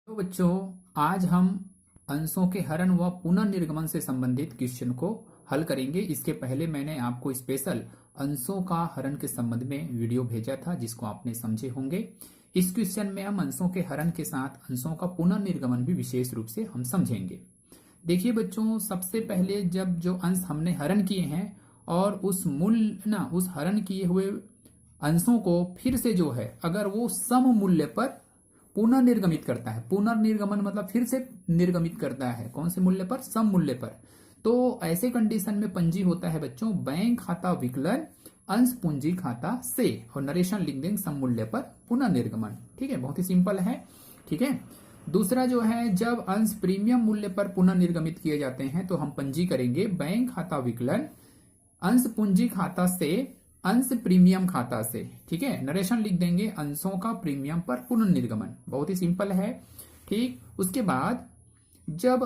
तो बच्चों, आज हम अंशों के हरण व पुनर्निर्गमन से संबंधित क्वेश्चन को हल करेंगे। इसके पहले मैंने आपको स्पेशल अंशों का हरण के संबंध में वीडियो भेजा था, जिसको आपने समझे होंगे। इस क्वेश्चन में हम अंशों के हरण के साथ अंशों का पुनर्निर्गमन भी विशेष रूप से हम समझेंगे। देखिए बच्चों, सबसे पहले जब जो अंश हमने हरण किए हैं और उस हरण किए हुए अंशों को फिर से जो है अगर वो सम मूल्य पर पुनर्निर्गमित करता है, पुनर्निर्गमन मतलब फिर से निर्गमित करता है, कौन से मूल्य पर? सम मूल्य पर। तो ऐसे कंडीशन में पंजी होता है बच्चों बैंक खाता विकलन अंश पूंजी खाता से, और नरेशन लिख देंगे सम मूल्य पर पुनर्निर्गमन। ठीक है, बहुत ही सिंपल है। ठीक है, दूसरा जो है जब अंश प्रीमियम मूल्य पर पुनर्निर्गमित किए जाते हैं तो हम पंजी करेंगे बैंक खाता विकलन अंश पूंजी खाता से अंश प्रीमियम खाता से। ठीक है, नरेशन लिख देंगे अंशों का प्रीमियम पर पुनर्निर्गमन। बहुत ही सिंपल है। ठीक, उसके बाद जब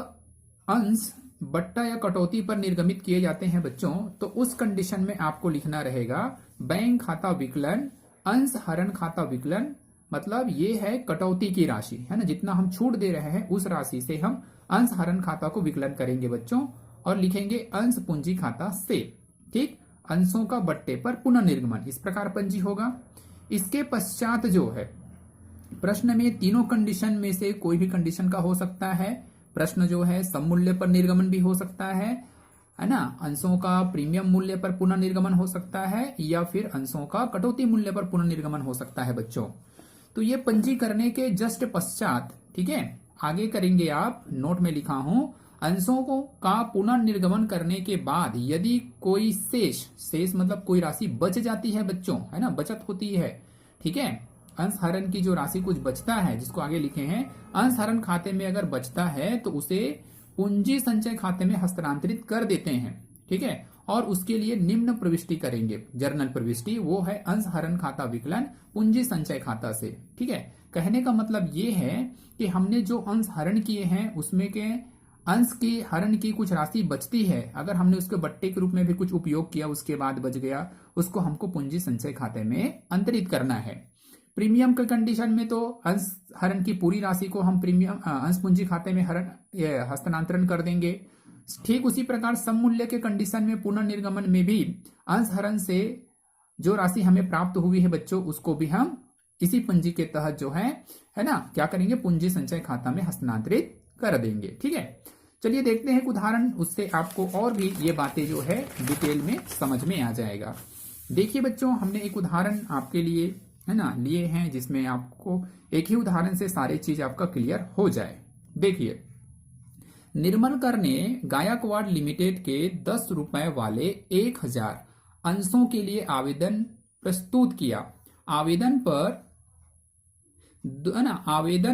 अंश बट्टा या कटौती पर निर्गमित किए जाते हैं बच्चों, तो उस कंडीशन में आपको लिखना रहेगा बैंक खाता विकलन अंश हरण खाता विकलन, मतलब ये है कटौती की राशि, है ना, जितना हम छूट दे रहे हैं उस राशि से हम अंश हरण खाता को विकलन करेंगे बच्चों, और लिखेंगे अंश पूंजी खाता से। ठीक, अंशों का बट्टे पर पुनर्निर्गमन, इस प्रकार पंजी होगा। इसके पश्चात जो है प्रश्न में तीनों कंडीशन में से कोई भी कंडीशन का हो सकता है। प्रश्न जो है सम मूल्य पर निर्गमन भी हो सकता है ना, अंशों का प्रीमियम मूल्य पर पुनर्निर्गमन हो सकता है, या फिर अंशों का कटौती मूल्य पर पुनर्निर्गमन हो सकता है बच्चों। तो ये पंजी करने के जस्ट पश्चात, ठीक है, आगे करेंगे आप, नोट में लिखा हूं, अंशों को का पुनर्निर्गमन करने के बाद यदि कोई शेष मतलब कोई राशि बच जाती है बच्चों, है ना, बचत होती है। ठीक है, अंश हरण की जो राशि कुछ बचता है, जिसको आगे लिखे हैं, अंश हरण खाते में अगर बचता है तो उसे पूंजी संचय खाते में हस्तांतरित कर देते हैं। ठीक है, और उसके लिए निम्न प्रविष्टि करेंगे, जर्नल प्रविष्टि, वो है अंश हरण खाता विकलन पूंजी संचय खाता से। ठीक है, कहने का मतलब ये है कि हमने जो अंश हरण किए हैं उसमें के अंश की हरण की कुछ राशि बचती है, अगर हमने उसके बट्टे के रूप में भी कुछ उपयोग किया, उसके बाद बच गया, उसको हमको पूंजी संचय खाते में अंतरित करना है। प्रीमियम के कंडीशन में तो अंश हरण की पूरी राशि को हम प्रीमियम अंश पूंजी खाते में हस्तांतरण कर देंगे। ठीक उसी प्रकार सम मूल्य के कंडीशन में पुनर्निर्गमन में भी अंश हरण से जो राशि हमें प्राप्त हुई है बच्चों, उसको भी हम इसी पंजी के तहत जो है ना, क्या करेंगे, पूंजी संचय खाता में हस्तांतरित कर देंगे। ठीक है, चलिए देखते हैं एक उदाहरण, उससे आपको और भी ये बातें जो है डिटेल में समझ में आ जाएगा। देखिए बच्चों, हमने एक उदाहरण आपके लिए, है ना, लिए हैं, जिसमें आपको एक ही उदाहरण से सारी चीज आपका क्लियर हो जाए। देखिए, निर्मल कर ने गायकवाड़ लिमिटेड के 10 रुपए वाले 1000 अंशों के लिए आवेदन प्रस्तुत किया। आवेदन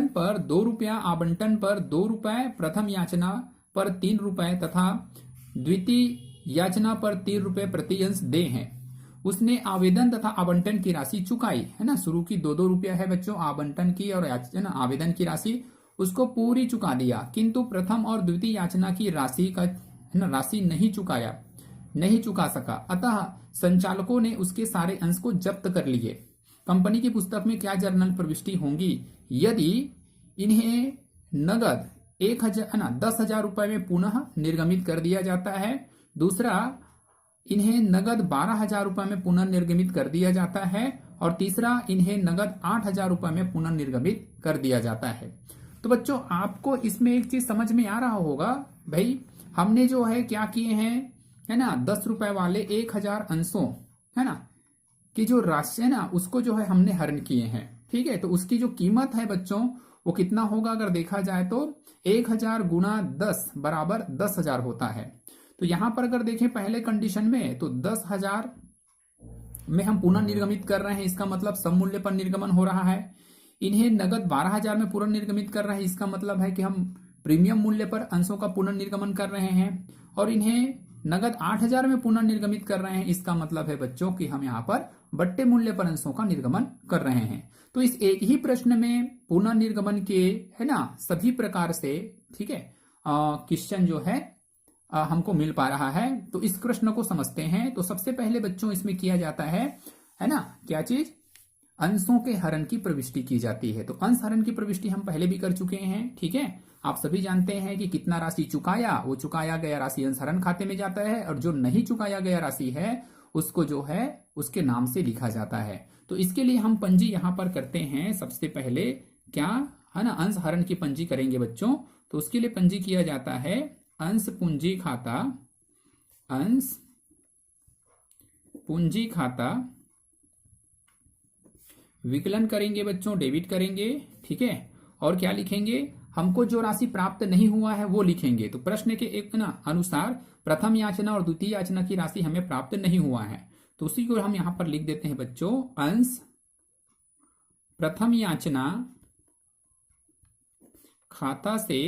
पर 2 रुपया, आवंटन पर 2 रुपए, प्रथम याचना पर 3 रुपए तथा द्वितीय याचना पर 3 रुपए प्रति अंश दे हैं। उसने आवेदन तथा आवंटन की राशि चुकाई, है ना, शुरू की 2-2 रुपया है बच्चों आवंटन की, और आवेदन की राशि उसको पूरी चुका दिया, किंतु प्रथम और द्वितीय याचना की राशि का, है ना, राशि नहीं चुका सका। अतः संचालकों ने उसके सारे अंश को जब्त कर लिए। कंपनी की पुस्तक में क्या जर्नल प्रविष्टि होंगी यदि इन्हें नगद 10,000 रुपए में पुनः निर्गमित कर दिया जाता है? दूसरा, इन्हें नगद 12,000 रुपए में पुनर्निर्गमित कर दिया जाता है, और तीसरा, इन्हें नगद 8,000 रुपए में पुनर्निर्गमित कर दिया जाता है। तो बच्चों, आपको इसमें एक चीज समझ में आ रहा होगा भाई, हमने जो है क्या किए हैं, है ना, 10 रुपए वाले 1000 अंशों, है ना, की जो राशि है ना, उसको जो है हमने हरण किए हैं। ठीक है, तो उसकी जो कीमत है बच्चों, वो कितना होगा? अगर देखा जाए तो 1000 गुना 10 बराबर 10,000 होता है। तो यहां पर अगर देखें पहले कंडीशन में, तो 10,000 में हम पुनर्निर्गमित कर रहे हैं, इसका मतलब सम मूल्य पर निर्गमन हो रहा है। इन्हें नगद 12,000 में पुनर्निर्गमित कर रहे हैं, इसका मतलब है कि हम प्रीमियम मूल्य पर अंशों का पुनर्निर्गमन कर रहे हैं। और इन्हें नगद 8,000 में पुनर्निर्गमित कर रहे हैं, इसका मतलब है बच्चों कि हम यहाँ पर बट्टे मूल्य पर अंशों का निर्गमन कर रहे हैं। तो इस एक ही प्रश्न में पुनर्निर्गमन के, है ना, सभी प्रकार से, ठीक है, क्वेश्चन जो है हमको मिल पा रहा है। तो इस प्रश्न को समझते हैं। तो सबसे पहले बच्चों इसमें किया जाता है ना, क्या चीज, अंशों के हरण की प्रविष्टि की जाती है। तो अंश हरण की प्रविष्टि हम पहले भी कर चुके हैं, ठीक है। आप सभी जानते हैं कि कितना राशि चुकाया, वो चुकाया गया राशि अंश हरण खाते में जाता है, और जो नहीं चुकाया गया राशि है उसको जो है उसके नाम से लिखा जाता है। तो इसके लिए हम पंजी यहां पर करते हैं। सबसे पहले क्या है ना, अंश हरण की पंजी करेंगे बच्चों। तो उसके लिए पंजी किया जाता है अंश पूंजी खाता, अंश पूंजी खाता, विकलन करेंगे बच्चों, डेबिट करेंगे, ठीक है। और क्या लिखेंगे, हमको जो राशि प्राप्त नहीं हुआ है वो लिखेंगे। तो प्रश्न के एक ना अनुसार प्रथम याचना और द्वितीय याचना की राशि हमें प्राप्त नहीं हुआ है, तो उसी को हम यहां पर लिख देते हैं बच्चों, अंश प्रथम याचना खाता से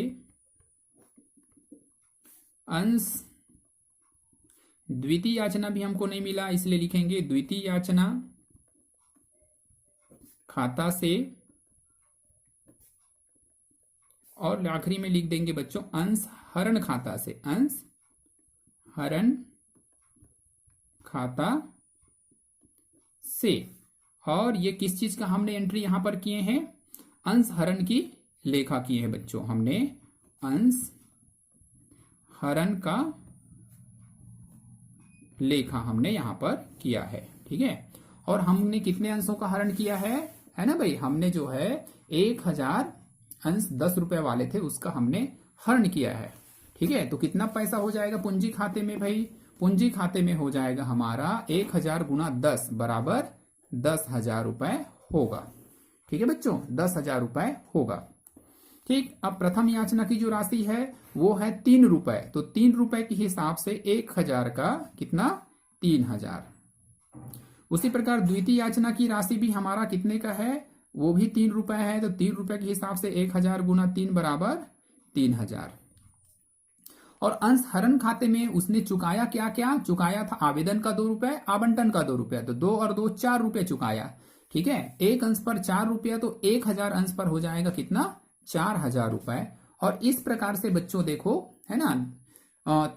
अंश द्वितीय याचना भी हमको नहीं मिला, इसलिए लिखेंगे द्वितीय याचना खाता से, और आखिरी में लिख देंगे बच्चों अंश हरण खाता से, अंश हरण खाता से। और ये किस चीज का हमने एंट्री यहां पर किए हैं, अंश हरण की लेखा किए हैं बच्चों। हमने अंश हरण का लेखा हमने यहां पर किया है, ठीक है। और हमने कितने अंशों का हरण किया है ना भाई, हमने जो है 1000 अंश 10 रुपए वाले थे उसका हमने हरण किया है, ठीक है। तो कितना पैसा हो जाएगा पूंजी खाते में भाई, पूंजी खाते में हो जाएगा हमारा 1000 गुना 10 बराबर 10,000 रुपए होगा, ठीक है बच्चों, 10,000 रुपए होगा, ठीक। अब प्रथम याचना की जो राशि है वो है 3 रुपए, तो 3 रुपए के हिसाब से 1000 का कितना 3000। उसी प्रकार द्वितीय याचना की राशि भी हमारा कितने का है, वो भी 3 रुपए है, तो 3 रुपए के हिसाब से 1000 गुना 3 बराबर 3000। और अंश हरण खाते में उसने चुकाया क्या क्या, चुकाया था आवेदन का 2 रुपए, आवंटन का 2 रुपए, तो 2 और 2 4 रुपए चुकाया, ठीक है। एक अंश पर 4 रुपया, तो 1000 अंश पर हो जाएगा कितना 4000 रुपए। और इस प्रकार से बच्चों देखो है ना,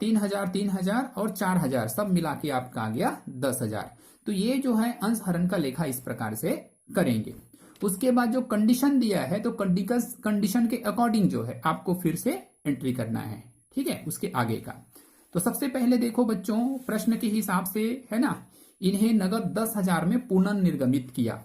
3000 3000 और 4000 सब मिला के आपका आ गया 10,000। तो ये जो है अंश हरण का लेखा इस प्रकार से करेंगे। उसके बाद जो कंडीशन दिया है, तो कंडीशन के अकॉर्डिंग जो है आपको फिर से एंट्री करना है, ठीक है, उसके आगे का। तो सबसे पहले देखो बच्चों, प्रश्न के हिसाब से है ना, इन्हें नगद 10,000 में पुनर्निर्गमित किया।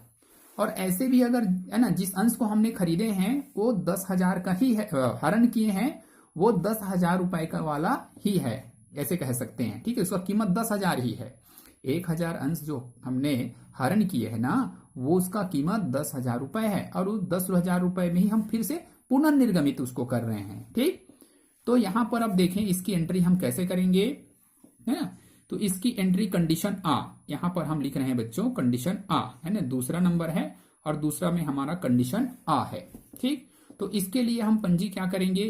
और ऐसे भी अगर है ना, जिस अंश को हमने खरीदे हैं वो 10,000 का ही है, हरण किए हैं वो 10,000 रुपए का वाला ही है, ऐसे कह सकते हैं, ठीक है। उसका कीमत 10,000 ही है। 1000 अंश जो हमने हरण किए है ना, वो उसका कीमत 10,000 रुपए है, और उस 10,000 रुपए में ही हम फिर से पुनर्निर्गमित उसको कर रहे हैं, ठीक। तो यहां पर अब देखें इसकी एंट्री हम कैसे करेंगे, है ना। तो इसकी एंट्री कंडीशन आ, यहां पर हम लिख रहे हैं बच्चों कंडीशन आ, है ना, दूसरा नंबर है और दूसरा में हमारा कंडीशन आ है, ठीक। तो इसके लिए हम पंजी क्या करेंगे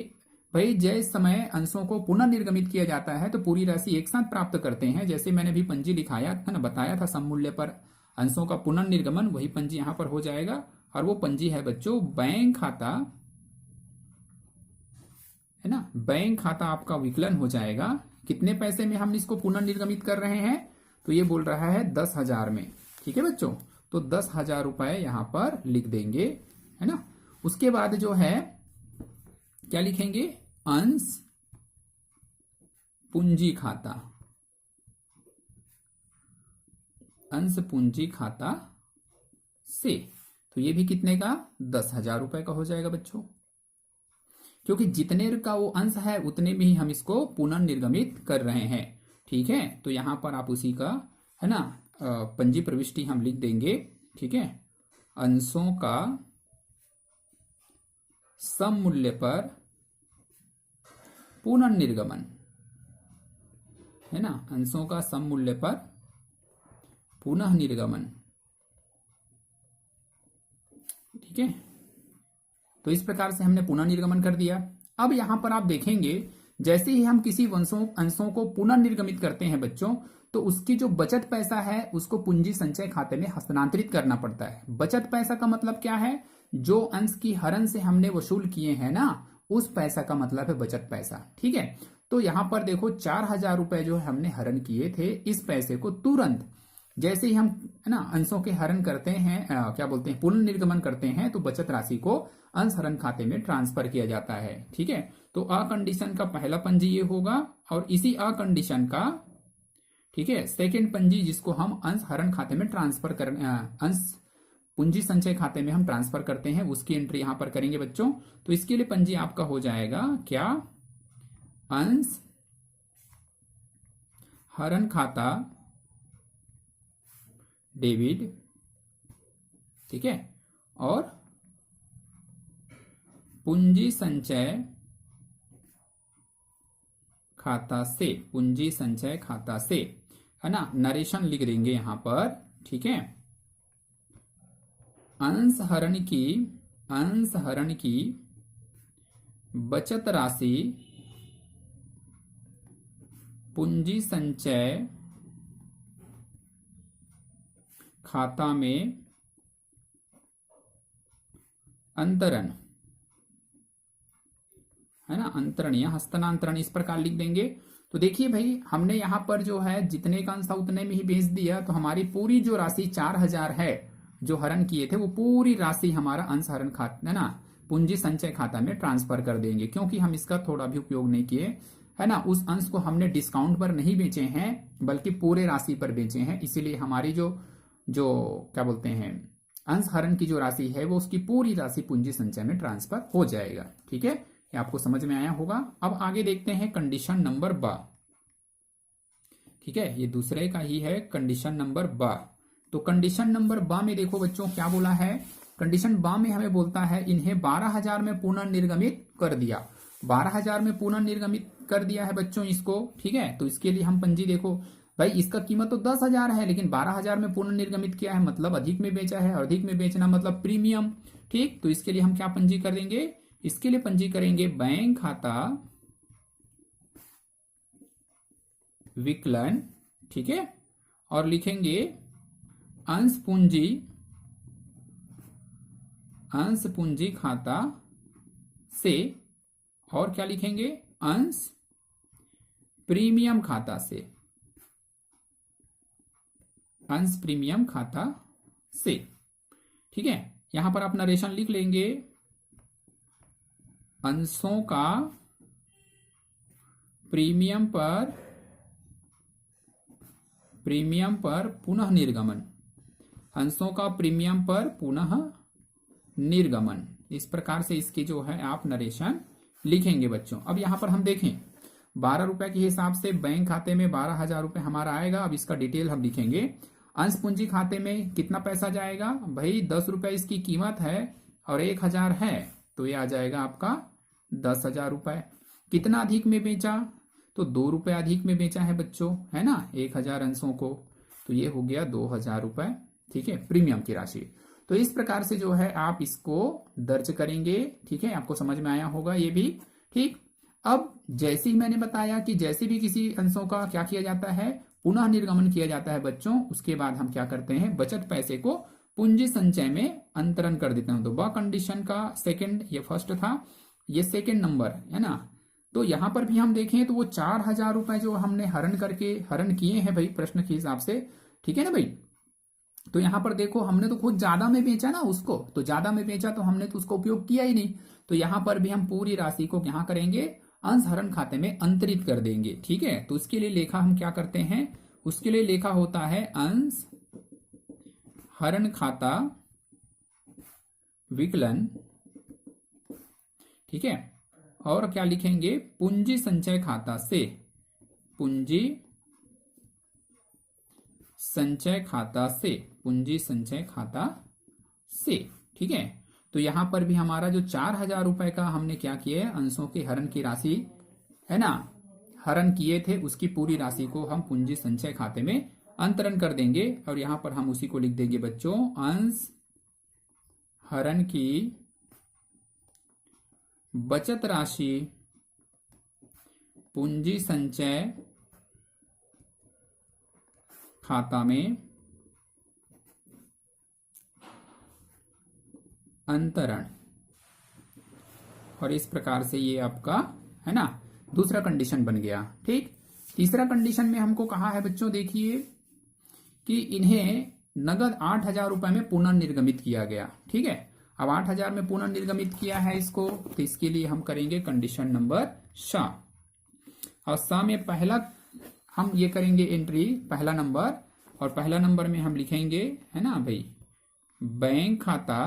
भाई, जिस समय अंशों को पुनर्निर्गमित किया जाता है तो पूरी राशि एक साथ प्राप्त करते हैं। जैसे मैंने भी पंजी लिखाया था ना, बताया था सम मूल्य पर अंशों का पुनर्निर्गमन, वही पंजी यहां पर हो जाएगा। और वो पंजी है बच्चों बैंक खाता, है ना, बैंक खाता आपका विकलन हो जाएगा। कितने पैसे में हम इसको पुनर्निर्गमित कर रहे हैं, तो ये बोल रहा है 10,000 में, ठीक है बच्चों। तो 10,000 रुपए यहां पर लिख देंगे, है ना। उसके बाद जो है क्या लिखेंगे, अंश पूंजी खाता, अंश पूंजी खाता से। तो ये भी कितने का 10,000 रुपए का हो जाएगा बच्चों, क्योंकि जितने का वो अंश है उतने में ही हम इसको पुनर्निर्गमित कर रहे हैं, ठीक है। तो यहां पर आप उसी का है ना पंजी प्रविष्टि हम लिख देंगे, ठीक है। अंशों का सम मूल्य पर पुनर्निर्गमन, है ना, अंशों का सम मूल्य पर पुनः निर्गमन, ठीक है। तो इस प्रकार से हमने पुनर्निर्गमन कर दिया। अब यहां पर आप देखेंगे जैसे ही हम किसी अंशों को पुनर्निर्गमित करते हैं बच्चों, तो उसकी जो बचत पैसा है उसको पूंजी संचय खाते में हस्तांतरित करना पड़ता है। बचत पैसा का मतलब क्या है, जो अंश की हरण से हमने वसूल किए हैं ना, उस पैसा का मतलब है बचत पैसा, ठीक है। तो यहां पर देखो 4,000 रुपए जो हमने हरण किए थे, इस पैसे को तुरंत जैसे ही हम है ना अंशों के हरण करते हैं, क्या बोलते हैं, पुनर्निर्गमन करते हैं, तो बचत राशि को अंश हरण खाते में ट्रांसफर किया जाता है। ठीक है, तो अ कंडीशन का पहला पंजी ये होगा, और इसी अ कंडीशन का, ठीक है, सेकेंड पंजी जिसको हम अंश हरण खाते में ट्रांसफर कर, अंश पूंजी संचय खाते में हम ट्रांसफर करते हैं, उसकी एंट्री यहां पर करेंगे बच्चों। तो इसके लिए पंजी आपका हो जाएगा क्या, अंश हरण खाता डेबिट, ठीक है, और पूंजी संचय खाता से, पूंजी संचय खाता से, है ना, नरेशन लिख देंगे यहां पर। ठीक है, अंश हरण की बचत राशि पूंजी संचय खाता में अंतरण, है ना, अंतरण या हस्तांतरण इस प्रकार लिख देंगे। तो देखिए भाई, हमने यहां पर जो है जितने का अंश था उतने में ही भेज दिया, तो हमारी पूरी जो राशि 4000 है जो हरण किए थे, वो पूरी राशि हमारा अंश हरण खाता, है ना, पूंजी संचय खाता में ट्रांसफर कर देंगे, क्योंकि हम इसका थोड़ा भी उपयोग नहीं किए, है ना, उस अंश को हमने डिस्काउंट पर नहीं बेचे हैं बल्कि पूरे राशि पर बेचे हैं, इसीलिए हमारी जो जो क्या बोलते हैं अंश हरण की जो राशि है वो उसकी पूरी राशि पूंजी संचय में ट्रांसफर हो जाएगा। ठीक है, ये आपको समझ में आया होगा। अब आगे देखते हैं कंडीशन नंबर बा। ठीक है, ये दूसरे का ही है, कंडीशन नंबर बा। तो कंडीशन नंबर बा में देखो बच्चों क्या बोला है, कंडीशन बा में हमें बोलता है इन्हें 12000 में पुनर्निर्गमित कर दिया, 12000 में पुनर्निर्गमित कर दिया है बच्चों इसको। ठीक है, तो इसके लिए हम पंजी देखो भाई, इसका कीमत तो 10,000 है, लेकिन 12000 में पुनर्निर्गमित किया है, मतलब अधिक में बेचा है, और अधिक में बेचना मतलब प्रीमियम। ठीक, तो इसके लिए हम क्या पंजी कर देंगे, इसके लिए पंजी करेंगे बैंक खाता विकलन, ठीक है, और लिखेंगे अंश पूंजी खाता से, और क्या लिखेंगे, अंश प्रीमियम खाता से, अंश प्रीमियम खाता से। ठीक है, यहां पर आप नरेशन लिख लेंगे, अंशों का प्रीमियम पर पुनः निर्गमन, अंशों का प्रीमियम पर पुनः निर्गमन, इस प्रकार से इसकी जो है आप नरेशन लिखेंगे बच्चों। अब यहां पर हम देखें 12 रुपए के हिसाब से बैंक खाते में 12,000 रुपए हमारा आएगा। अब इसका डिटेल हम लिखेंगे, अंश पूंजी खाते में कितना पैसा जाएगा भाई, 10 रुपए इसकी कीमत है और 1000 है, तो ये आ जाएगा आपका 10,000 रुपए। कितना अधिक में बेचा, तो 2 रुपए अधिक में बेचा है बच्चों, है ना, 1000 अंशों को, तो ये हो गया 2000 रुपए। ठीक है, प्रीमियम की राशि। तो इस प्रकार से जो है आप इसको दर्ज करेंगे। ठीक है, आपको समझ में आया होगा ये भी। ठीक, अब जैसे ही मैंने बताया कि जैसे भी किसी अंशों का क्या किया जाता है, पुनः निर्गमन किया जाता है बच्चों, उसके बाद हम क्या करते हैं, बचत पैसे को पूंजी संचय में अंतरण कर देते हैं। तो ब कंडीशन का सेकंड, ये फर्स्ट था, ये सेकंड नंबर है ना। तो यहां पर भी हम देखें तो वो 4000 रुपए जो हमने हरण किए हैं भाई प्रश्न के हिसाब से, ठीक है ना भाई। तो यहां पर देखो हमने तो खुद ज्यादा में बेचा ना उसको, तो ज्यादा में बेचा तो हमने तो उसका उपयोग किया ही नहीं। तो यहां पर भी हम पूरी राशि को क्या करेंगे, अंश हरण खाते में अंतरित कर देंगे। ठीक है, तो उसके लिए लेखा हम क्या करते हैं, उसके लिए लेखा होता है अंश हरण खाता विकलन। ठीक है, और क्या लिखेंगे, पूंजी संचय खाता से, पूंजी संचय खाता से, पूंजी संचय खाता से। ठीक है, तो यहां पर भी हमारा जो 4000 रुपए का हमने क्या किया है, अंशों के हरण की राशि है ना, हरण किए थे, उसकी पूरी राशि को हम पूंजी संचय खाते में अंतरण कर देंगे। और यहां पर हम उसी को लिख देंगे बच्चों, अंश हरण की बचत राशि पूंजी संचय खाता में अंतरण। और इस प्रकार से ये आपका है ना दूसरा कंडीशन बन गया। ठीक, तीसरा कंडीशन में हमको कहा है बच्चों, देखिए कि इन्हें नगद 8,000 रुपए में पुनर्निर्गमित किया गया। ठीक है, अब 8,000 में पुनर्निर्गमित किया है इसको, तो इसके लिए हम करेंगे कंडीशन नंबर श। और स में पहला हम ये करेंगे एंट्री पहला नंबर, और पहला नंबर में हम लिखेंगे, है ना भाई, बैंक खाता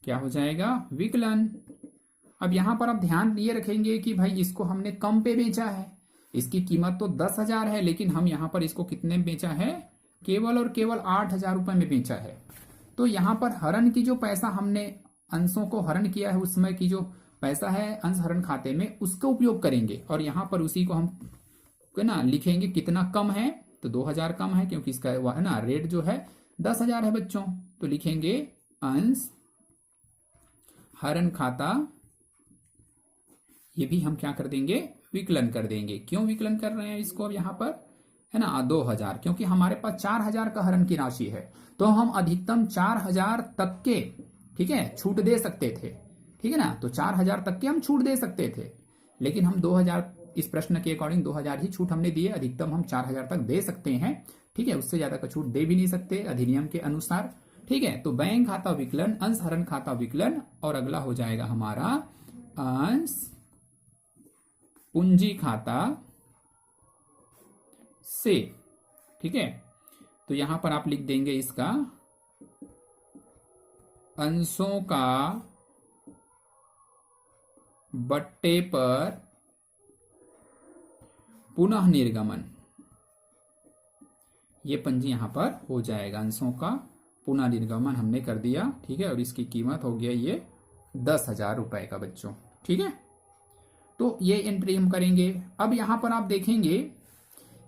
क्या हो जाएगा, विकलन। अब यहां पर आप ध्यान ये रखेंगे कि भाई इसको हमने कम पे बेचा है, इसकी कीमत तो 10,000 है, लेकिन हम यहां पर इसको कितने में बेचा है, केवल और केवल 8,000 रुपए में बेचा है। तो यहां पर हरण की जो पैसा हमने अंशों को हरण किया है, उसमें की जो पैसा है अंश हरण खाते में, उसका उपयोग करेंगे, और यहां पर उसी को हम ना लिखेंगे कितना कम है, तो 2,000 कम है, क्योंकि इसका है ना रेट जो है 10,000 है बच्चों। तो लिखेंगे अंश हरण खाता, ये भी हम क्या कर देंगे, विकलन कर देंगे। क्यों विकलन कर रहे हैं इसको अब यहां पर, है ना 2,000, क्योंकि हमारे पास 4,000 का हरण की राशि है, तो हम अधिकतम 4,000 तक के, ठीक है, छूट दे सकते थे। ठीक है ना, तो 4,000 तक के हम छूट दे सकते थे, लेकिन हम 2,000 इस प्रश्न के अकॉर्डिंग 2,000 ही छूट हमने दिए, अधिकतम हम 4,000 तक दे सकते हैं। ठीक है, उससे ज्यादा का छूट दे भी नहीं सकते अधिनियम के अनुसार। ठीक है, तो बैंक खाता विकलन, अंश हरण खाता विकलन, और अगला हो जाएगा हमारा अंश पूंजी खाता से। ठीक है, तो यहां पर आप लिख देंगे इसका अंशों का बट्टे पर पुनः निर्गमन, ये पंजी यहां पर हो जाएगा, अंशों का पुनः निर्गमन हमने कर दिया। ठीक है, और इसकी कीमत हो गया ये 10,000 रुपए का बच्चों। ठीक है, तो ये एंट्री हम करेंगे। अब यहां पर आप देखेंगे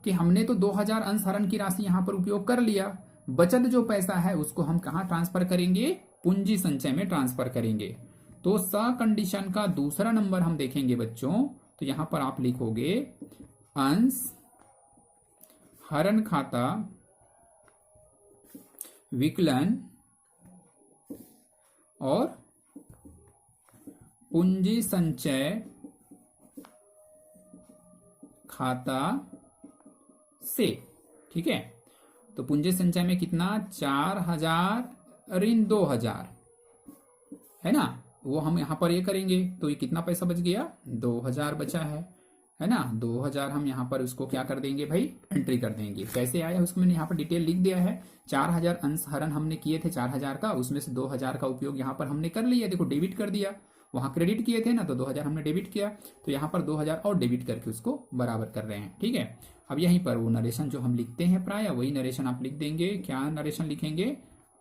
कि हमने तो 2,000 अंश हरण की राशि यहां पर उपयोग कर लिया, बचत जो पैसा है उसको हम कहां ट्रांसफर करेंगे, पूंजी संचय में ट्रांसफर करेंगे। तो स कंडीशन का दूसरा नंबर हम देखेंगे बच्चों, तो यहां पर आप लिखोगे अंश हरण खाता विकलन और पूंजी संचय खाता से। ठीक है, तो पूंजी संचय में कितना, 4,000 ऋण 2,000, है ना, वो हम यहां पर ये करेंगे, तो ये कितना पैसा बच गया, 2,000 बचा है ना। 2,000 हम यहां पर उसको क्या कर देंगे भाई, एंट्री कर देंगे। कैसे आया उसको मैंने यहां पर डिटेल लिख दिया है। 4,000 अंश हरण हमने किए थे 4,000 का, उसमें से 2,000 का उपयोग यहां पर हमने कर लिया, देखो डेबिट कर दिया, वहां क्रेडिट किए थे ना, तो 2,000 हमने डेबिट किया, तो यहां पर 2,000 और डेबिट करके उसको बराबर कर रहे हैं। ठीक है, अब यहीं पर वो नरेशन जो हम लिखते हैं प्राय वही नरेशन आप लिख देंगे। क्या नरेशन लिखेंगे,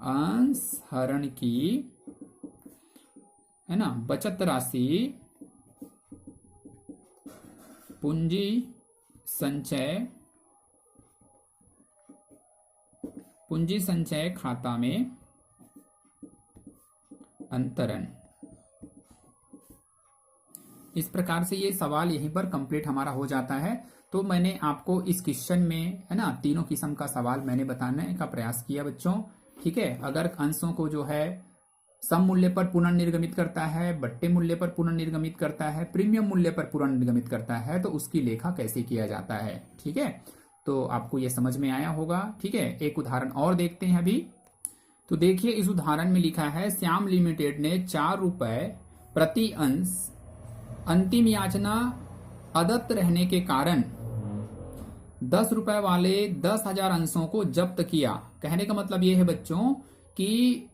अंश हरण की, है ना, बचत राशि पूंजी संचय खाता में अंतरण। इस प्रकार से ये सवाल यहीं पर कंप्लीट हमारा हो जाता है। तो मैंने आपको इस क्वेश्चन में, है ना, तीनों किस्म का सवाल मैंने बताने का प्रयास किया बच्चों। ठीक है, अगर अंशों को जो है सम मूल्य पर पुनर्निर्गमित करता है, बट्टे मूल्य पर पुनर्निर्गमित करता है, प्रीमियम मूल्य पर पुनर्निर्गमित करता है, तो उसकी लेखा कैसे किया जाता है। ठीक है, तो आपको यह समझ में आया होगा। ठीक है, एक उदाहरण और देखते हैं अभी। तो देखिए इस उदाहरण में लिखा है, श्याम लिमिटेड ने 4 रुपए प्रति अंश अंतिम याचना अदत्त रहने के कारण 10 रुपए वाले 10,000 अंशों को जब्त किया। कहने का मतलब यह है बच्चों कि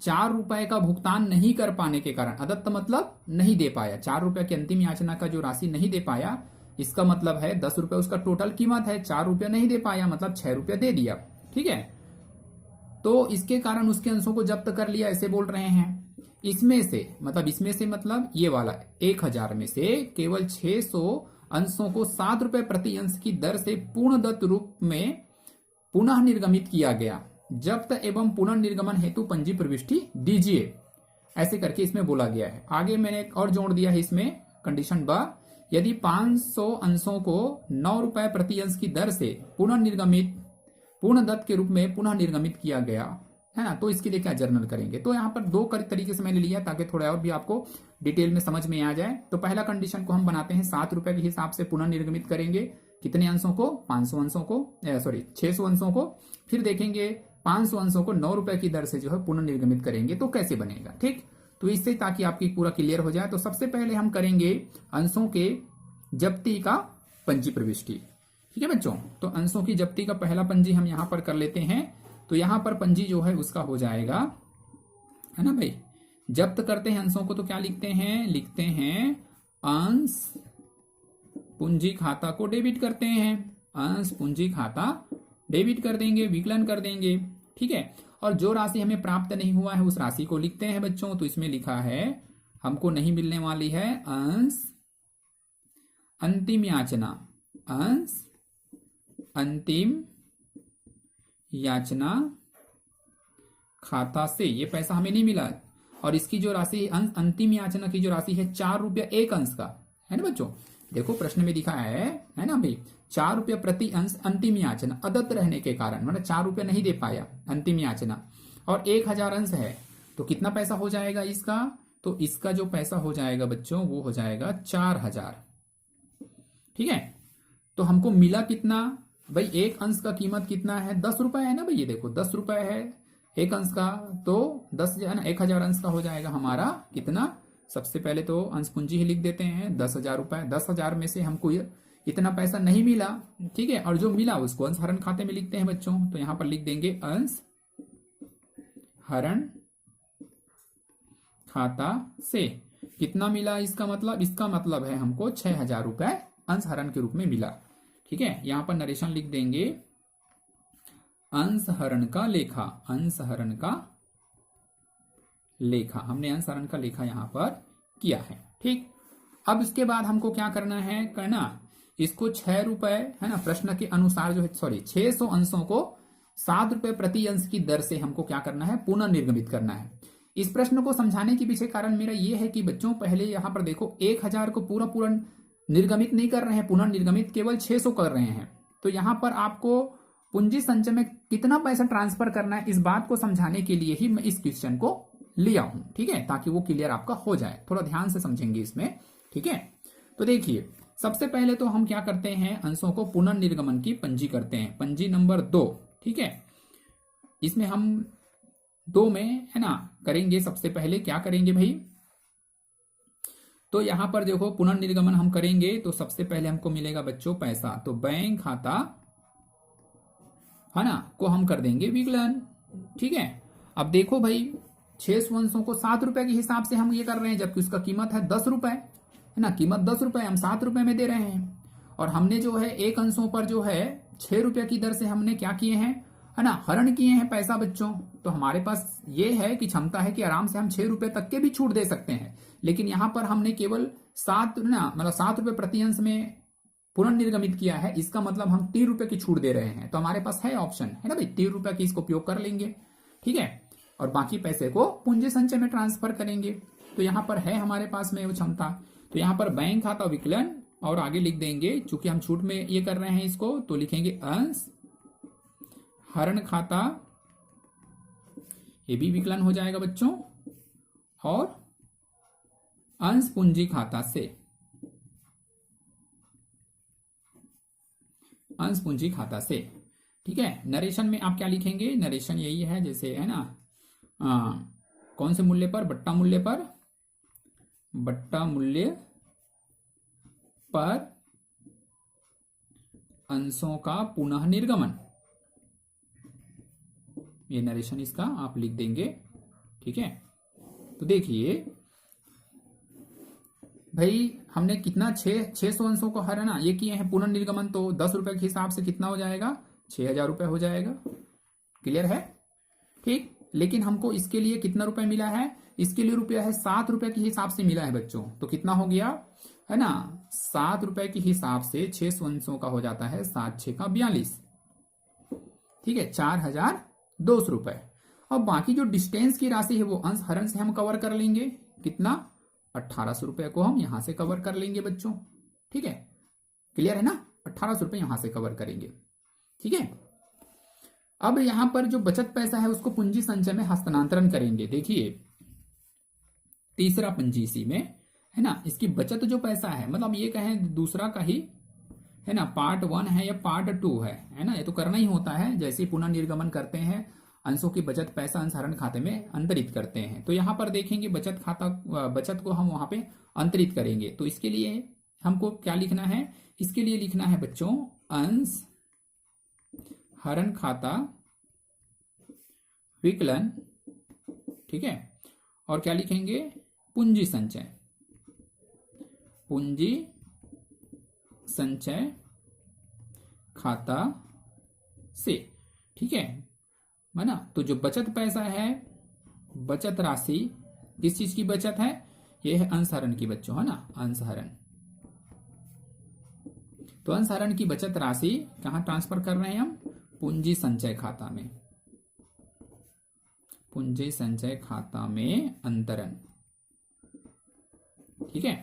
4 रुपए का भुगतान नहीं कर पाने के कारण, अदत्त मतलब नहीं दे पाया, 4 रुपए की अंतिम याचना का जो राशि नहीं दे पाया, इसका मतलब है 10 रुपए उसका टोटल कीमत है, 4 रुपए नहीं दे पाया मतलब 6 रुपए दे दिया। ठीक है, तो इसके कारण उसके अंशों को जब्त कर लिया, ऐसे बोल रहे हैं। इसमें से मतलब ये वाला 1,000 में से केवल 600 अंशों को 7 रुपए प्रति अंश की दर से पूर्णदत्त रूप में पुनः निर्गमित किया गया। जब्त एवं पुनर्निर्गमन हेतु पंजी प्रविष्टि दीजिए, ऐसे करके इसमें बोला गया है। आगे मैंने एक और जोड़ दिया है इसमें कंडीशन ब, यदि 500 अंशों को 9 रुपए प्रति अंश की दर से पूर्णदत्त के रूप में पुनः निर्गमित किया गया, है ना, तो इसके लिए क्या जर्नल करेंगे। तो यहाँ पर 2 तरीके से मैंने लिया ताकि थोड़ा और भी आपको डिटेल में समझ में आ जाए। तो पहला कंडीशन को हम बनाते हैं 7 रुपए के हिसाब से पुनर्निर्गमित करेंगे। कितने अंशों को, 500 अंशों को, सॉरी 600 अंशों को। फिर देखेंगे 500 अंशों को 9 रुपए की दर से जो है पुनर्निर्गमित करेंगे तो कैसे बनेगा। ठीक, तो इससे ताकि आपकी पूरा क्लियर हो जाए, तो सबसे पहले हम करेंगे अंशों के जब्ती का पंजी प्रविष्टि। ठीक है बच्चों, तो अंशों की जब्ती का पहला पंजी हम यहां पर कर लेते हैं। तो यहां पर पंजी जो है उसका हो जाएगा, है ना भाई, जब्त करते हैं अंशों को तो क्या लिखते हैं, लिखते हैं अंश पूंजी खाता को डेबिट करते हैं, अंश पूंजी खाता डेबिट कर देंगे, विकलन कर देंगे। ठीक है, और जो राशि हमें प्राप्त नहीं हुआ है उस राशि को लिखते हैं बच्चों। तो इसमें लिखा है हमको नहीं मिलने वाली है अंश अंतिम याचना, अंश अंतिम याचना खाता से ये पैसा हमें नहीं मिला। और इसकी जो राशि अंतिम याचना की जो राशि है 4 रुपया एक अंश का, है ना बच्चों। देखो प्रश्न में दिखा है ना भाई, 4 रुपया प्रति अंश अंतिम याचना, अदत्त रहने के कारण मतलब 4 रुपया नहीं दे पाया अंतिम याचना, और 1000 अंश है तो कितना पैसा हो जाएगा इसका, तो इसका जो पैसा हो जाएगा बच्चों वो हो जाएगा 4000। ठीक है, तो हमको मिला कितना भाई, एक अंश का कीमत कितना है, 10 रुपए है ना भाई, ये देखो 10 रुपए है एक अंश का, तो 10 है ना 1000 अंश का हो जाएगा हमारा कितना। सबसे पहले तो अंश पूंजी ही लिख देते हैं 10,000 रुपए। 10,000 में से हमको इतना पैसा नहीं मिला, ठीक है, और जो मिला उसको अंश हरण खाते में लिखते हैं बच्चों। तो यहां पर लिख देंगे अंश हरण खाता से कितना मिला, इसका मतलब है हमको 6,000 रुपए अंश हरण के रूप में मिला। ठीक है, यहां पर नरेशन लिख देंगे अंश हरण का लेखा, अंश हरण का लेखा, हमने अंश हरण का लेखा यहां पर किया है। ठीक, अब इसके बाद हमको क्या करना है, इसको 6 रुपए, है ना, प्रश्न के अनुसार जो है, सॉरी 600 अंशों को 7 रुपए प्रति अंश की दर से हमको क्या करना है, पुनर्निर्गमित करना है। इस प्रश्न को समझाने के पीछे कारण मेरा यह है कि बच्चों पहले यहां पर देखो 1000 को पूरा निर्गमित नहीं कर रहे हैं, पुनर्निर्गमित केवल 600 कर रहे हैं। तो यहां पर आपको पूंजी संचय में कितना पैसा ट्रांसफर करना है, इस बात को समझाने के लिए ही मैं इस क्वेश्चन को लिया हूं। ठीक है, ताकि वो क्लियर आपका हो जाए, थोड़ा ध्यान से समझेंगे इसमें। ठीक है, तो देखिए सबसे पहले तो हम क्या करते हैं, अंशों को पुनर्निर्गमन की पंजी करते हैं, पंजी नंबर 2। ठीक है, इसमें हम 2 में, है ना, करेंगे। सबसे पहले क्या करेंगे भाई, तो यहां पर देखो पुनर्निर्गमन हम करेंगे तो सबसे पहले हमको मिलेगा बच्चों पैसा, तो बैंक खाता, है ना, को हम कर देंगे विकलन। ठीक है, अब देखो भाई 600 अंशों को 7 रुपए के हिसाब से हम ये कर रहे हैं, जबकि उसका कीमत है 10 रुपए, है ना, कीमत 10 रुपए, हम 7 रुपए में दे रहे हैं। और हमने जो है एक अंशों पर जो है 6 रुपए की दर से हमने क्या किए हैं, है ना, हरण किए हैं पैसा बच्चों। तो हमारे पास ये है कि क्षमता है कि आराम से हम 6 रुपए तक के भी छूट दे सकते हैं, लेकिन यहां पर हमने केवल 7 रुपए प्रति अंश में पुनर्निर्गमित किया है। इसका मतलब हम 3 रुपए की छूट दे रहे हैं। तो हमारे पास है ऑप्शन, है ना भाई, 3 रुपए की इसको उपयोग कर लेंगे। ठीक है, और बाकी पैसे को पूंजी संचय में ट्रांसफर करेंगे। तो यहां पर है हमारे पास में वो क्षमता। तो यहां पर बैंक खाता विकलन और आगे लिख देंगे, चूंकि हम छूट में ये कर रहे हैं इसको, तो लिखेंगे अंश हरण खाता, ये भी विकलन हो जाएगा बच्चों, और अंश पूंजी खाता से, अंश पूंजी खाता से। ठीक है, नरेशन में आप क्या लिखेंगे, नरेशन यही है जैसे, है ना, कौन से मूल्य पर, बट्टा मूल्य पर, बट्टा मूल्य पर अंशों का पुनः निर्गमन, ये नरेशन इसका आप लिख देंगे। ठीक है, तो देखिए भाई हमने कितना 600 अंशों को हराना ये किए हैं पुनर्निर्गमन, तो 10 रुपए के हिसाब से कितना हो जाएगा, 6,000 रुपए हो जाएगा। क्लियर है। ठीक, लेकिन हमको इसके लिए कितना रुपए मिला है, इसके लिए रुपया है 7 रुपए के हिसाब से मिला है बच्चों। तो कितना हो गया, है ना, 7 रुपए के हिसाब से 600 अंशों का हो जाता है 7 6 का 42। ठीक है, 4,200 रुपए। और बाकी जो डिस्टेंस की राशि है वो अंश हरण से हम कवर कर लेंगे, कितना, 1,800 रुपए को हम यहां से कवर कर लेंगे बच्चों। ठीक है, क्लियर है ना, 1,800 रुपए यहां से कवर करेंगे। ठीक है, अब यहां पर जो बचत पैसा है उसको पूंजी संचय में हस्तांतरण करेंगे। देखिए तीसरा पंजी इसी में, है ना, इसकी बचत जो पैसा है, मतलब ये कहें दूसरा का ही है ना, पार्ट 1 है या पार्ट 2 है ना, ये तो करना ही होता है। जैसे पुनर्निर्गमन करते हैं, अंशों की बचत पैसा अंशहरण खाते में अंतरित करते हैं, तो यहां पर देखेंगे बचत खाता, बचत को हम वहां पे अंतरित करेंगे। तो इसके लिए हमको क्या लिखना है, इसके लिए लिखना है बच्चों अंश हरण खाता विकलन, ठीक है। और क्या लिखेंगे, पूंजी संचय, पूंजी संचय खाता से, ठीक है ना। तो जो बचत पैसा है, बचत राशि किस चीज की बचत है, ये है अंशहरण की बच्चों, है ना, अंशहरण। तो अंशहरण की बचत राशि कहां ट्रांसफर कर रहे हैं हम, पूंजी संचय खाता में, पूंजी संचय खाता में अंतरण, ठीक है।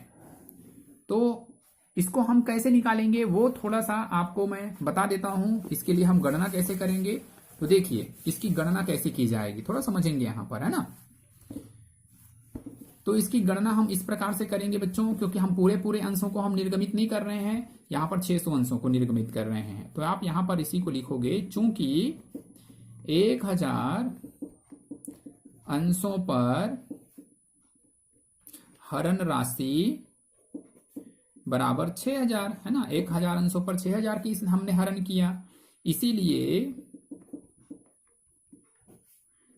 तो इसको हम कैसे निकालेंगे वो थोड़ा सा आपको मैं बता देता हूं। इसके लिए हम गणना कैसे करेंगे, तो देखिए इसकी गणना कैसे की जाएगी, थोड़ा समझेंगे यहां पर, है ना। तो इसकी गणना हम इस प्रकार से करेंगे बच्चों, क्योंकि हम पूरे अंशों को हम निर्गमित नहीं कर रहे हैं, यहां पर 600 अंशों को निर्गमित कर रहे हैं। तो आप यहां पर इसी को लिखोगे, चूंकि 1000 अंशों पर हरण राशि बराबर 6000, है ना, 1000 अंशों पर 6000 की हमने हरण किया, इसीलिए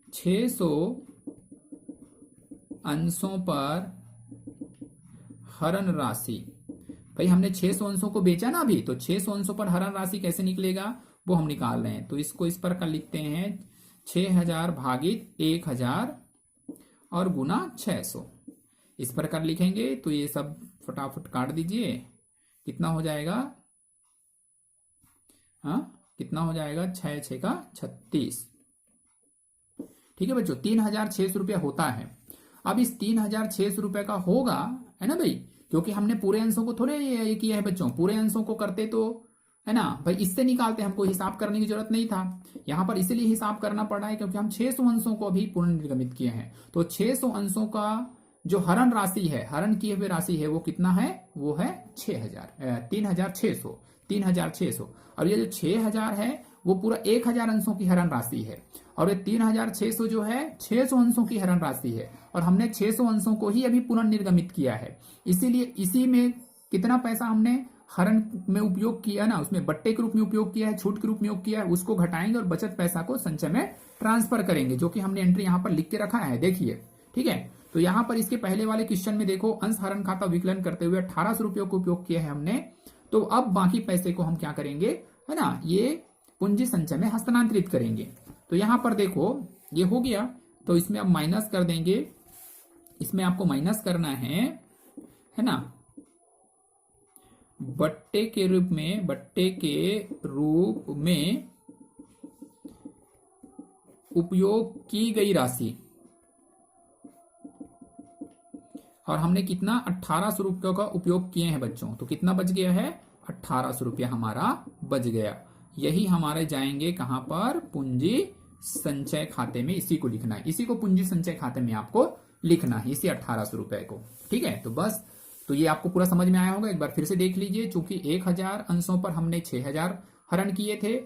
600 अंशों पर हरण राशि, भाई हमने 600 अंशों को बेचा ना अभी, तो 600 अंशों पर हरण राशि कैसे निकलेगा वो हम निकाल रहे हैं। तो इसको इस प्रकार लिखते हैं 6000 भागित 1000 और गुना 600, इस प्रकार लिखेंगे। तो ये सब फटाफट काट दीजिए, कितना हो जाएगा, हाँ कितना हो जाएगा, 6 6 का 36, ठीक है बच्चों। 3600 रुपया होता है। अब इस 3600 रुपए का होगा, है ना भाई, क्योंकि हमने पूरे अंशों को थोड़े ये किया है बच्चों, पूरे अंशों को करते तो, है ना भाई, इससे निकालते, हमको हिसाब करने की जरूरत नहीं था। यहां पर इसीलिए हिसाब करना पड़ रहा है क्योंकि हम 600 अंशों को अभी पुनर्निर्गमित किए हैं। तो 600 अंशों का जो हरण राशि है, हरण किए हुए राशि है, वो कितना है, वो है 3600, 3600। और ये जो 6000 है वो पूरा 1000 अंशों की हरण राशि है, और ये 3600 जो है 600 अंशों की हरण राशि है, और हमने 600 अंशों को ही अभी पुनर्निर्गमित किया है। इसीलिए इसी में कितना पैसा हमने हरण में उपयोग किया ना, उसमें बट्टे के रूप में उपयोग किया है, छूट के रूप में उपयोग किया है, उसको घटाएंगे और बचत पैसा को संचय में ट्रांसफर करेंगे, जो कि हमने एंट्री यहां पर लिख के रखा है, देखिए, ठीक है। तो यहां पर इसके पहले वाले क्वेश्चन में देखो, अंश हरण खाता विकलन करते हुए 1800 रुपयों को उपयोग किया है हमने। तो अब बाकी पैसे को हम क्या करेंगे, है ना, ये पूंजी संचय में हस्तांतरित करेंगे। तो यहां पर देखो ये हो गया, तो इसमें अब माइनस कर देंगे, इसमें आपको माइनस करना है ना, बट्टे के रूप में उपयोग की गई राशि, और हमने कितना 1800 रुपयों का उपयोग किए हैं बच्चों। तो कितना बच गया है, 1800 रुपया हमारा बच गया। यही हमारे जाएंगे कहां पर, पूंजी संचय खाते में, इसी को लिखना है, इसी को पूंजी संचय खाते में आपको लिखना है, इसी 1800 रुपए को, ठीक है। तो बस, तो ये आपको पूरा समझ में आया होगा। एक बार फिर से देख लीजिए, चूंकि 1000 अंशों पर हमने 6000 हरण किए थे,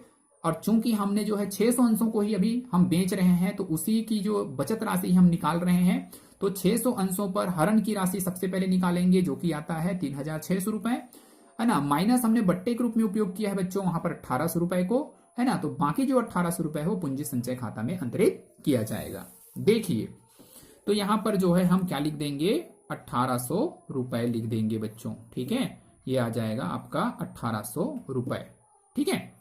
और चूंकि हमने जो है 600 अंशों को ही अभी हम बेच रहे हैं, तो उसी की जो बचत राशि हम निकाल रहे हैं। तो 600 अंशों पर हरण की राशि सबसे पहले निकालेंगे, जो कि आता है 3600 रुपए, है ना, माइनस हमने बट्टे के रूप में उपयोग किया है बच्चों वहां पर 1800 रुपए को, है ना। तो बाकी जो 1800 रुपए है वो पूंजी संचय खाता में अंतरित किया जाएगा। देखिए, तो यहां पर जो है हम क्या लिख देंगे, 1800 रुपए लिख देंगे बच्चों, ठीक है। ये आ जाएगा आपका 1800 रुपए, ठीक है।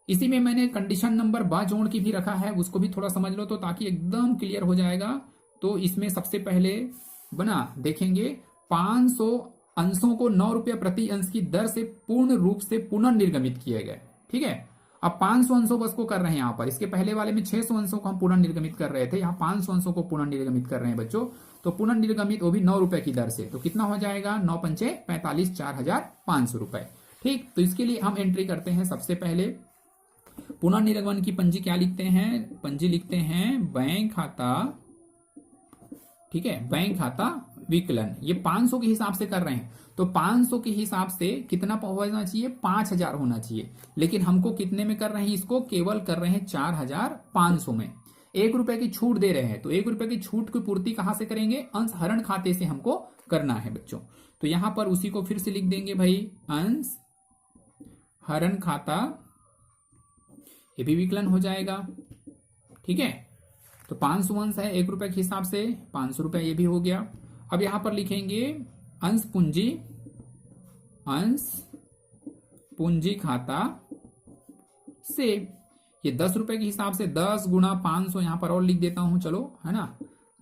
इसी में मैंने कंडीशन नंबर बाजोड़ की भी रखा है, उसको भी थोड़ा समझ लो, तो ताकि एकदम क्लियर हो जाएगा। तो इसमें सबसे पहले बना देखेंगे 500 अंशों को 9 रुपये प्रति अंश की दर से पूर्ण रूप से पुनर्निर्गमित किए गए, ठीक है। अब 500 अंशों बस को कर रहे हैं यहां पर, इसके पहले वाले में 600 अंशों को हम पुनर्निर्गमित कर रहे थे, यहाँ 500 अंशों को पुनर्निर्गमित कर रहे हैं बच्चों। तो पुनर्निर्गमित वो भी 9 रुपए की दर से, तो कितना हो जाएगा, 9 पंचे 45, 4500 रुपए, ठीक। तो इसके लिए हम एंट्री करते हैं, सबसे पहले पुनर्निर्गमन की पंजी क्या लिखते हैं, पंजी लिखते हैं बैंक खाता, ठीक है, बैंक खाता विकलन, ये 500 के हिसाब से कर रहे हैं, तो 500 के हिसाब से कितना होना चाहिए, 5000 होना चाहिए, लेकिन हमको कितने में कर रहे हैं, इसको केवल कर रहे हैं 4500 में। 1 रुपए की छूट दे रहे हैं, तो 1 रुपए की छूट की पूर्ति कहां से करेंगे, अंश हरण खाते से हमको करना है बच्चों। तो यहां पर उसी को फिर से लिख देंगे भाई, अंश हरण खाता, ये भी विकलन हो जाएगा, ठीक है। तो 500 अंश है 1 रुपए के हिसाब से, 500 रुपए ये भी हो गया। अब यहां पर लिखेंगे अंश पूंजी, अंश पूंजी खाता से, ये 10 रुपए के हिसाब से 10 गुणा 500 यहां पर और लिख देता हूं, चलो, है ना,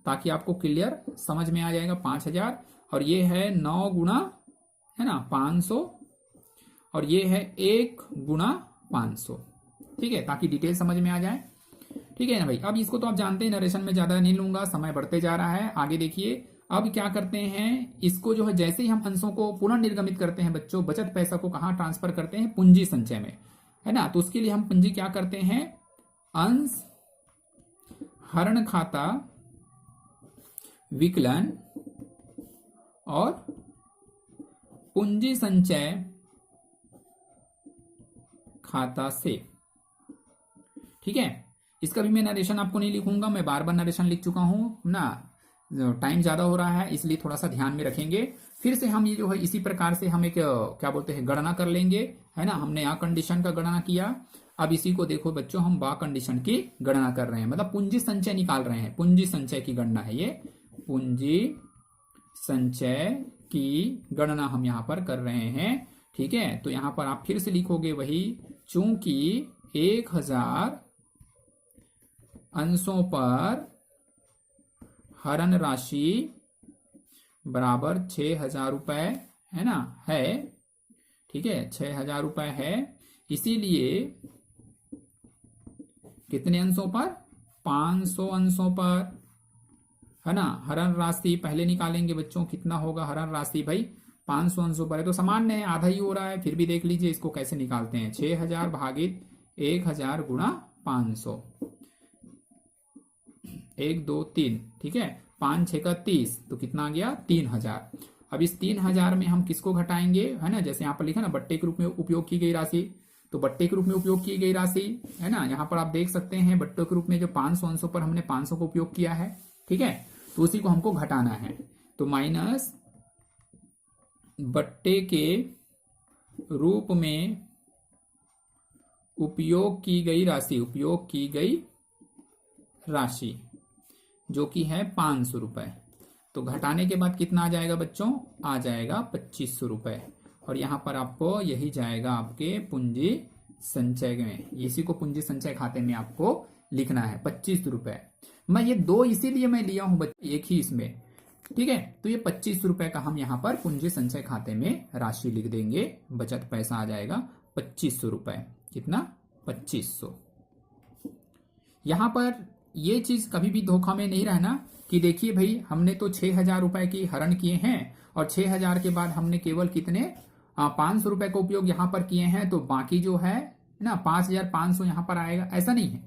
ताकि आपको क्लियर समझ में आ जाएगा। 5000, और ये है 9 गुणा, है ना, 500, और ये है 1 गुणा 500, ठीक है, ताकि डिटेल समझ में आ जाए, ठीक है ना भाई। अब इसको तो आप जानते हैं, नरेशन में ज्यादा नहीं लूंगा, समय बढ़ते जा रहा है। आगे देखिए, अब क्या करते हैं, इसको जो है जैसे ही हम अंशों को पुनः निर्गमित करते हैं बच्चों, बचत पैसा को कहां ट्रांसफर करते हैं, पूंजी संचय में, है ना। तो उसके लिए हम पूंजी क्या करते हैं, अंश हरण खाता विकलन और पूंजी संचय खाता से, ठीक है। इसका भी मैं नरेशन आपको नहीं लिखूंगा, मैं बार बार नरेशन लिख चुका हूं ना, टाइम ज्यादा हो रहा है, इसलिए थोड़ा सा ध्यान में रखेंगे। फिर से हम ये जो है इसी प्रकार से हम एक क्या बोलते हैं गणना कर लेंगे, है ना। हमने आ कंडीशन का गणना किया, अब इसी को देखो बच्चों, हम बा कंडीशन की गणना कर रहे हैं, मतलब पूंजी संचय निकाल रहे हैं, पूंजी संचय की गणना है ये, पूंजी संचय की गणना हम यहां पर कर रहे हैं, ठीक है। तो यहां पर आप फिर से लिखोगे वही, चूंकि 1000 अंशों पर हरण राशि बराबर 6000 रुपए, है ना, है, ठीक है, 6000 रुपए है, इसीलिए कितने अंशों पर, 500 अंशों पर, है ना। हरण राशि पहले निकालेंगे बच्चों, कितना होगा हरण राशि भाई, 500 अंशों पर है, तो सामान्य है, आधा ही हो रहा है, फिर भी देख लीजिए इसको कैसे निकालते हैं, 6000 भागित 1000 गुणा 500, 1 2 3, ठीक है, 5 6 का 30, तो कितना आ गया, 3000। अब इस 3000 में हम किसको घटाएंगे, है ना, जैसे यहाँ पर लिखा ना, बट्टे के रूप में उपयोग की गई राशि, तो बट्टे के रूप में उपयोग की गई राशि, है ना, यहाँ पर आप देख सकते हैं बट्टों के रूप में जो 500 अंशों पर हमने 500 को उपयोग किया है, ठीक है, तो उसी को हमको घटाना है, तो माइनस बट्टे के रूप में उपयोग की गई राशि, उपयोग की गई राशि जो कि है 500 रुपए, तो घटाने के बाद कितना आ जाएगा बच्चों, आ जाएगा 2500 रुपए, और यहां पर आपको यही जाएगा आपके पूंजी संचय में, इसी को पूंजी संचय खाते में आपको लिखना है 25 रुपए। मैं ये दो इसीलिए मैं लिया हूं एक ही इसमें, ठीक है, तो ये 25 रुपए का हम यहाँ पर पूंजी संचय खाते में राशि लिख देंगे, बचत पैसा आ जाएगा 2500 रुपए, कितना, 2500। यहां पर ये चीज कभी भी धोखा में नहीं रहना कि देखिए भाई हमने तो 6000 रुपए की हरण किए हैं, और 6000 के बाद हमने केवल कितने 500 रुपए का उपयोग यहां पर किए हैं, तो बाकी जो है ना 5500 यहां पर आएगा, ऐसा नहीं है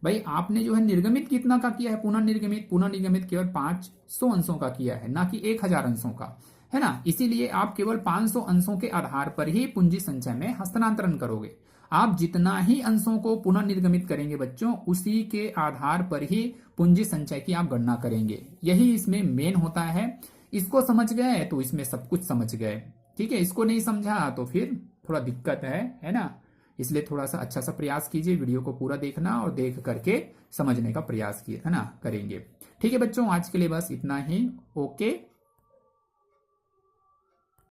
भाई। आपने जो है निर्गमित कितना का किया है, पुनर्निर्गमित केवल 500 अंशों का किया है, ना कि 1000 अंशों का, है ना। इसीलिए आप केवल 500 अंशों के आधार पर ही पूंजी संचय में हस्तांतरण करोगे। आप जितना ही अंशों को पुनः निर्गमित करेंगे बच्चों, उसी के आधार पर ही पूंजी संचय की आप गणना करेंगे, यही इसमें मेन होता है। इसको समझ गए तो इसमें सब कुछ समझ गए, ठीक है। इसको नहीं समझा तो फिर थोड़ा दिक्कत है ना। इसलिए थोड़ा सा अच्छा सा प्रयास कीजिए, वीडियो को पूरा देखना और देख करके समझने का प्रयास किए, है ना, करेंगे। ठीक है बच्चों, आज के लिए बस इतना ही, ओके।